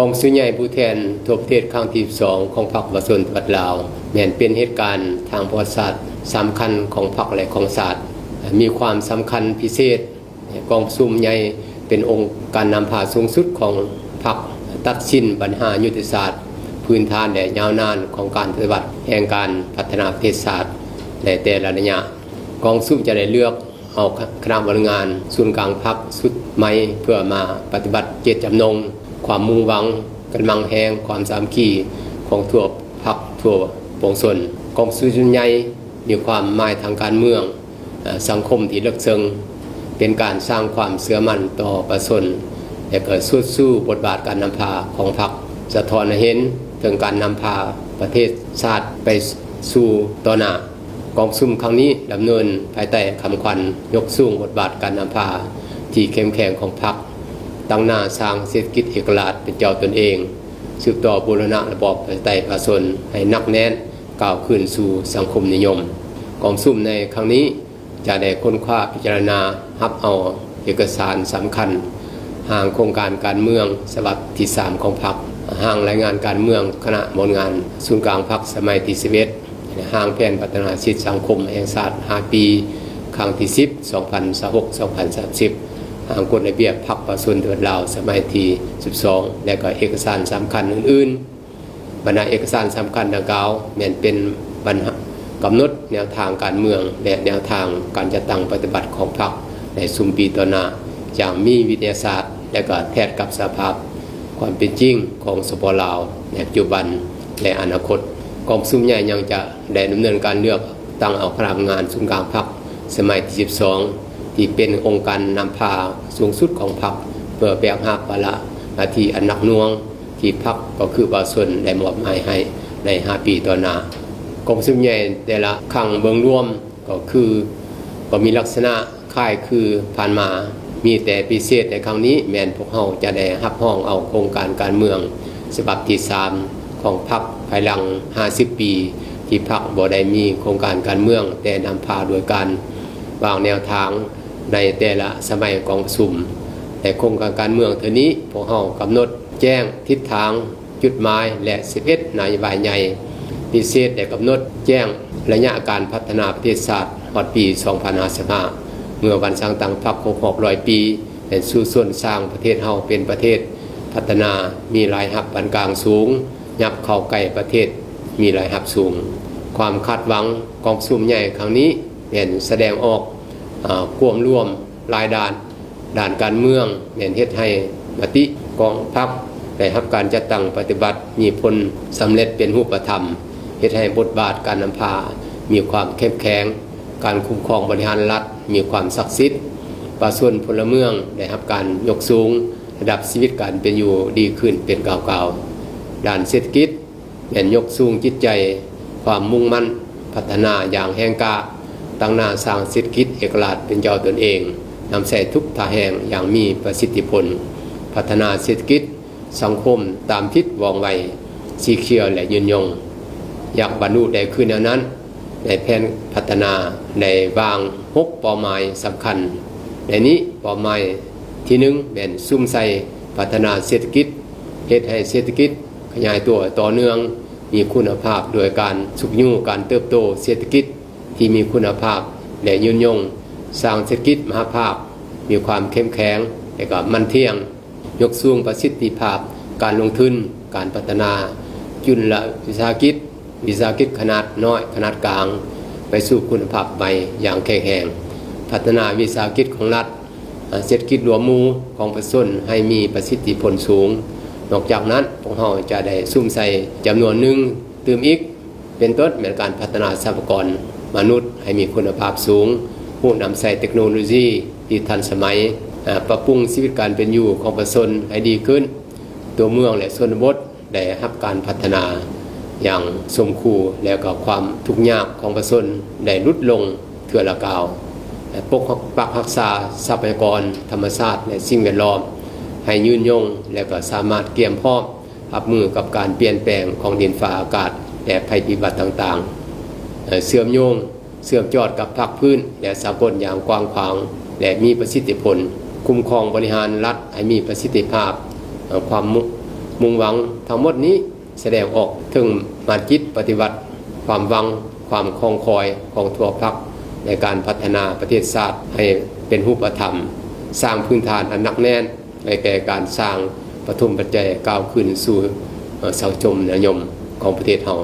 กองสุใหญ่ผู้แทนทั่วประเทศครั้งที่2ของพรรคประชาชนปัตลาวแม้นเป็นเหตุการณ์ทางประวัติศาสตร์สำคัญของพรรคและของศาสตร์มีความสำคัญพิเศษกองสุใหญ่เป็นองค์การนำพาสูงสุดของพรรคตัดสินปัญหายุทธศาสตร์พื้นฐานและยาวนานของการปฏิบัติแห่งการพัฒนาประเทศศาสตร์ในแต่ละระยะกองสุจะได้เลือกเอาคณะบริหารศูนย์กลางพรรคสุดใหม่เพื่อมาปฏิบัติเจตจำนงความมุ่งหวังกำลังแห่งความสามัคคีของทั่วพรรคทั่วปวงชนกองสุส่วนใหญ่มีความหมายทางการเมืองสังคมที่ลึกซึ้งเป็นการสร้างความเชื่อมั่นต่อประชาชนและเกิดสู้บทบาทการนำพาของพรรคสะท้อนให้เห็นถึงการนำพาประเทศชาติไปสู่ต่อหน้ากองซุ่มครั้งนี้ดำเนินภายใต้คำขวัญยกสูงบทบาทการนำพาที่เข้มแข็งของพรรคตั้งหน้าสร้างเศรษฐกิจเอกราชเป็นเจ้าตนเองสืบต่อบูรณะระบอบประชาธิปไตยประชาชนให้นักแน่นก้าวขึ้นสู่สังคมนิยมกองซุ่มในครั้งนี้จะได้ค้นคว้าพิจารณารับเอาเอกสารสำคัญห่างโครงการการเมืองฉบับที่3ของพรรคห่างรายงานการเมืองคณะบริหารศูนย์กลางพรรคสมัยที่11ห่างแผนพัฒนาสิทธิสังคมแห่งชาติ5 ปีครั้งที่10 2026-2030ห่างกฎระเบียบพรรคประชาชนเดือดราวสมัยที่12และก็เอกสารสำคัญอื่นๆบรรดาเอกสารสำคัญดังกล่าวแม้นเป็นบรรณากำหนดแนวทางการเมืองและแนวทางการจัดตั้งปฏิบัติของพรรคในซุมปีต่อหน้าอย่างมีวิทยาศาสตร์และก็แทนกับสภาพความเป็นจริงของสปลาวในปัจจุบันและอนาคตกองซุ่มใหญ่ยังจะได้ดำเนินการเลือกตั้งเอาคณะทำงานศูนย์กลางพรรคสมัยที่12ที่เป็นองค์การนำพาสูงสุดของพรรคเพื่อแบกรับภาระหน้าที่อันหนักหน่วงที่พรรคก็คือประชาชนได้มอบหมายให้ใน5 ปีต่อหน้ากองซุ่มใหญ่แต่ละครั้งเบื้องรวมก็มีลักษณะคล้ายคือผ่านมามีแต่พิเศษในครั้งนี้แม้นพวกเราจะได้รับห้องเอาโครงการการเมืองฉบับที่3ของพรรคภายหลัง50 ปีที่พรรคบ่ได้มีโครงการการเมืองแต่นำพาโดยการวางแนวทางในแต่ละสมัยกองประชุมแต่โครงการการเมืองเท่านี้พวกเรากำหนดแจ้งทิศทางจุดหมายและ11นโยบายใหญ่พิเศษได้กำหนดแจ้งระยะการพัฒนาประเทศชาติฮอดปี2055เมื่อวันสร้างตั้งพรรคครบ600 ปีเป็นสู่ส่วนสร้างประเทศเฮาเป็นประเทศพัฒนามีรายรับปานกลางสูงยับเข้าใกล้ประเทศมีรายรับสูงความคาดหวังกองซุ่มใหญ่ครั้งนี้แม่นแสดงออกความร่วมรายด้านการเมืองแม่นเฮ็ดให้มติกองพรรคได้รับการจัดตั้งปฏิบัติมีผลสำเร็จเป็นรูปธรรมเฮ็ดให้บทบาทการนำพามีความเข้มแข็งการคุ้มครองบริหารรัฐมีความศักดิ์สิทธิ์ประชาชนพลเมืองได้รับการยกสูงระดับชีวิตการเป็นอยู่ดีขึ้นเป็นก้าวๆด้านเศรษฐกิจแม่นยกสูงจิตใจความมุ่งมั่นพัฒนาอย่างแห่งกล้าตั้งหน้าสร้างเศรษฐกิจเอกราชเป็นเจ้าตนเองนำใส่ทุกท่าแห่งอย่างมีประสิทธิผลพัฒนาเศรษฐกิจสังคมตามทิศว่องไวสีเขียวและยืนยงอยากบรรลุได้ขึ้นแนวนั้นในแผนพัฒนาในวาง6เป้าหมายสำคัญในนี้เป้าหมายที่1แม่นซุ่มใส่พัฒนาเศรษฐกิจเฮ็ดให้เศรษฐกิจขยายตัวต่อเนื่องมีคุณภาพโดยการสุขยู่การเติบโตเศรษฐกิจที่มีคุณภาพและยืนยงสร้างเศรษฐกิจมหาภาคมีความเข้มแข็งและก็มั่นเที่ยงยกสูงประสิทธิภาพการลงทุนการพัฒนาจุลวิสาหกิจขนาดน้อยขนาดกลางไปสู่คุณภาพใหม่อย่างแข็งแรงพัฒนาวิสาหกิจของรัฐเศรษฐกิจรวมหมู่ของประชาชนให้มีประสิทธิผลสูงนอกจากนั้นพวกเราจะได้ซุ่มใส่จำนวนหนึ่งเติมอีกเป็นต้นในการพัฒนาทรัพยากรมนุษย์ให้มีคุณภาพสูงผู้นำใส่เทคโนโลยีที่ทันสมัยปรับปรุงชีวิตการเป็นอยู่ของประชาชนให้ดีขึ้นตัวเมืองและชนบทได้รับการพัฒนาอย่างสมคู่แล้วก็ความทุกข์ยากของประชาชนได้ลดลงเทื่อละกาวปกปักรักษาทรัพยากรธรรมชาติและสิ่งแวดล้อมให้ยืนยงและก็สามารถเตรียมพร้อมรับมือกับการเปลี่ยนแปลงของดินฟ้าอากาศและภัยพิบัติต่างๆเชื่อมจอดกับภาคพื้นและสากลอย่างกว้างขวางและมีประสิทธิผลคุ้มครองบริหารรัฐให้มีประสิทธิภาพ มุ่งหวังทั้งหมดนี้แสดงออกถึงมาจิตปฏิบัติความหวังความคองคอยของทั่วพรรคในการพัฒนาประเทศชาติให้เป็นรูปธรรมสร้างพื้นฐานอันหนักแน่นในแก่การสร้างปฐมปัจจัยก้าวขึ้นสู่เสาจมนิยมของประเทศเฮา